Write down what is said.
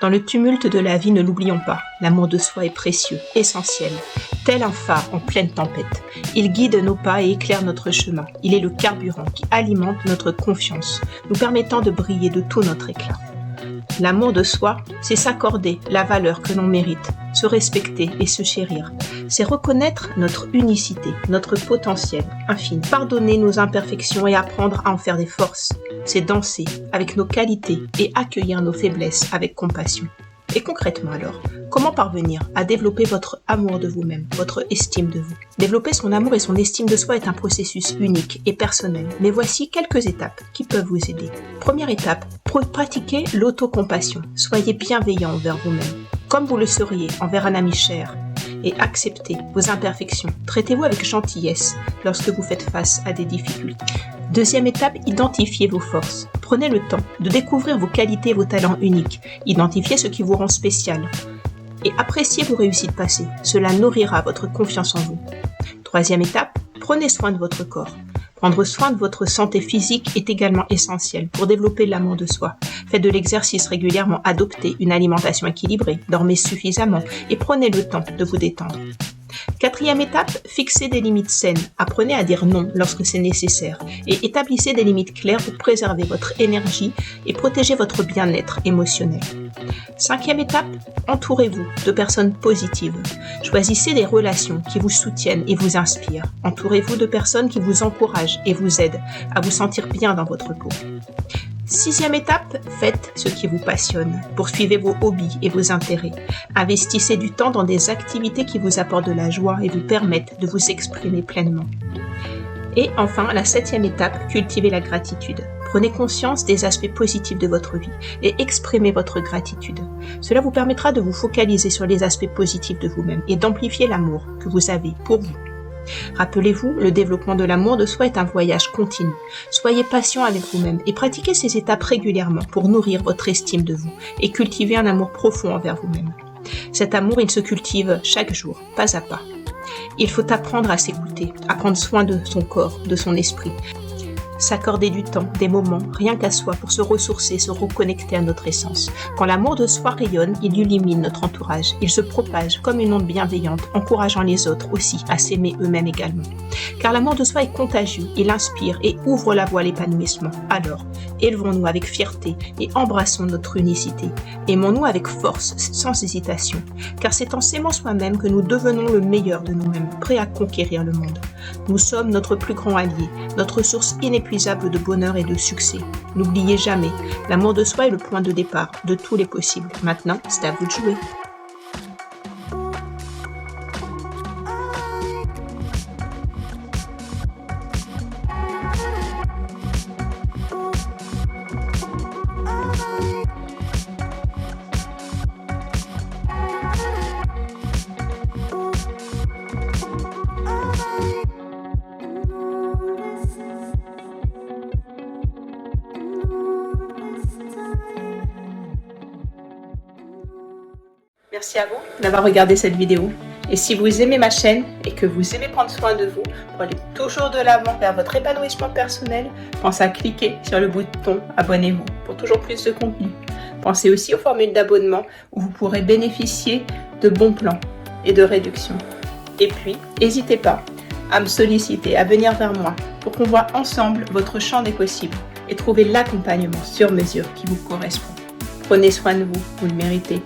Dans le tumulte de la vie, ne l'oublions pas, l'amour de soi est précieux, essentiel. Tel un phare en pleine tempête, il guide nos pas et éclaire notre chemin. Il est le carburant qui alimente notre confiance, nous permettant de briller de tout notre éclat. L'amour de soi, c'est s'accorder la valeur que l'on mérite, se respecter et se chérir. C'est reconnaître notre unicité, notre potentiel infini, pardonner nos imperfections et apprendre à en faire des forces. C'est danser avec nos qualités et accueillir nos faiblesses avec compassion. Et concrètement alors, comment parvenir à développer votre amour de vous-même, votre estime de vous? Développer son amour et son estime de soi est un processus unique et personnel, mais voici quelques étapes qui peuvent vous aider. Première étape, pratiquez l'autocompassion. Soyez bienveillant envers vous-même, comme vous le seriez envers un ami cher, et acceptez vos imperfections. Traitez-vous avec gentillesse lorsque vous faites face à des difficultés. Deuxième étape, identifiez vos forces. Prenez le temps de découvrir vos qualités et vos talents uniques. Identifiez ce qui vous rend spécial. Et appréciez vos réussites passées. Cela nourrira votre confiance en vous. Troisième étape, prenez soin de votre corps. Prendre soin de votre santé physique est également essentiel pour développer l'amour de soi. Faites de l'exercice régulièrement, adoptez une alimentation équilibrée, dormez suffisamment et prenez le temps de vous détendre. Quatrième étape, fixez des limites saines. Apprenez à dire non lorsque c'est nécessaire et établissez des limites claires pour préserver votre énergie et protéger votre bien-être émotionnel. Cinquième étape, entourez-vous de personnes positives. Choisissez des relations qui vous soutiennent et vous inspirent. Entourez-vous de personnes qui vous encouragent et vous aident à vous sentir bien dans votre peau. Sixième étape, faites ce qui vous passionne. Poursuivez vos hobbies et vos intérêts. Investissez du temps dans des activités qui vous apportent de la joie et vous permettent de vous exprimer pleinement. Et enfin, la septième étape, cultivez la gratitude. Prenez conscience des aspects positifs de votre vie et exprimez votre gratitude. Cela vous permettra de vous focaliser sur les aspects positifs de vous-même et d'amplifier l'amour que vous avez pour vous. Rappelez-vous, le développement de l'amour de soi est un voyage continu. Soyez patient avec vous-même et pratiquez ces étapes régulièrement pour nourrir votre estime de vous et cultiver un amour profond envers vous-même. Cet amour, il se cultive chaque jour, pas à pas. Il faut apprendre à s'écouter, à prendre soin de son corps, de son esprit. S'accorder du temps, des moments, rien qu'à soi pour se ressourcer, se reconnecter à notre essence. Quand l'amour de soi rayonne, il illumine notre entourage. Il se propage comme une onde bienveillante, encourageant les autres aussi à s'aimer eux-mêmes également. Car l'amour de soi est contagieux, il inspire et ouvre la voie à l'épanouissement. Alors, élevons-nous avec fierté et embrassons notre unicité. Aimons-nous avec force, sans hésitation. Car c'est en s'aimant soi-même que nous devenons le meilleur de nous-mêmes, prêts à conquérir le monde. Nous sommes notre plus grand allié, notre source inépuisable de bonheur et de succès. N'oubliez jamais, l'amour de soi est le point de départ de tous les possibles. Maintenant, c'est à vous de jouer. Merci à vous d'avoir regardé cette vidéo. Et si vous aimez ma chaîne et que vous aimez prendre soin de vous pour aller toujours de l'avant vers votre épanouissement personnel, pensez à cliquer sur le bouton abonnez-vous pour toujours plus de contenu. Pensez aussi aux formules d'abonnement où vous pourrez bénéficier de bons plans et de réductions. Et puis, n'hésitez pas à me solliciter, à venir vers moi pour qu'on voit ensemble votre champ des possibles et trouver l'accompagnement sur mesure qui vous correspond. Prenez soin de vous, vous le méritez.